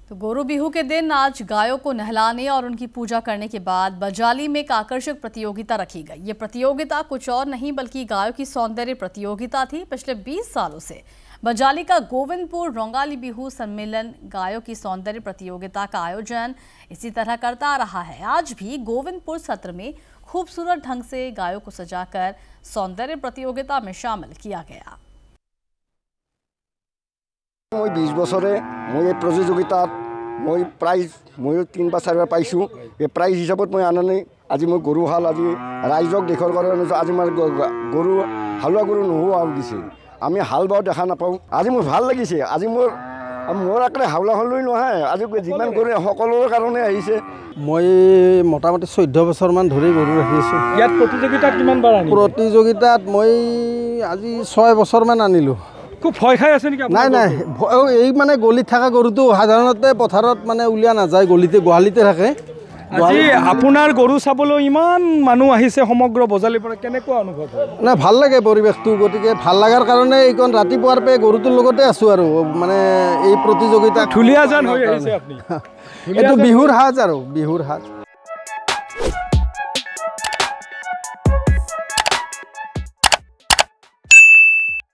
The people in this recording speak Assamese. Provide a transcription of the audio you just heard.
तो गोरू बिहू के दिन आज गायों को नहलाने और उनकी पूजा करने के बाद बजाली में एक आकर्षक प्रतियोगिता रखी गई। ये प्रतियोगिता कुछ और नहीं बल्कि गायों की सौंदर्य प्रतियोगिता थी। पिछले 20 सालों से बजाली का गोविंदपुर रोंगाली बिहू सम्मेलन गायों की सौंदर्य प्रतियोगिता का आयोजन इसी तरह करता आ रहा है। आज भी गोविंदपुर सत्र में खूबसूरत ढंग से गायों को सजाकर सौंदर्य प्रतियोगिता में शामिल किया गया। मैं 20 बছৰে মই এই প্ৰতিযোগিতাত মই প্ৰাইজ মই 3 বা 4 বাৰ পাইছোঁ। এই প্ৰাইজ হিচাপত মই আননি আজি মই গৰু হাল আজি ৰাইজক দেখৰ কাৰণে আজি মই গৰু হালোৱা গৰু নোহোৱা হৈ গৈছে। আমি হাল বাও দেখা নাপাওঁ। আজি মোৰ ভাল লাগিছে। আজি মোৰ আকলে হাওলা হল লৈ নহয় আজি যিমান গৰু সকলোৰ কাৰণে আহিছে। মই মোটামুটি 14 বছৰমান ধৰি গৰু ৰাখি আছোঁ। ইয়াত প্ৰতিযোগিতাত কিমান বাৰ আনিলে? প্ৰতিযোগিতাত মই আজি 6 বছৰমান আনিলোঁ। খুব ভয় খাই আছে নেকি? নাই নাই, এই মানে গলিত থকা গৰুটো সাধাৰণতে পথাৰত মানে উলিয়া নাযায়, গলিতে গোহালিতে থাকে। আজি আপোনাৰ গৰু চাবলৈ ইমান মানুহ আহিছে সমগ্ৰ বজালিৰ পৰা, কেনেকুৱা অনুভৱ হয়? নাই, ভাল লাগে পৰিৱেশটো। গতিকে ভাল লগাৰ কাৰণে এইখন ৰাতিপুৱাৰ পৰা গৰুটোৰ লগতে আছোঁ আৰু মানে এই প্ৰতিযোগিতা ঢুলীয়া যেন হৈ আহিছে আপুনি। এইটো বিহুৰ সাজ আৰু বিহুৰ সাজ।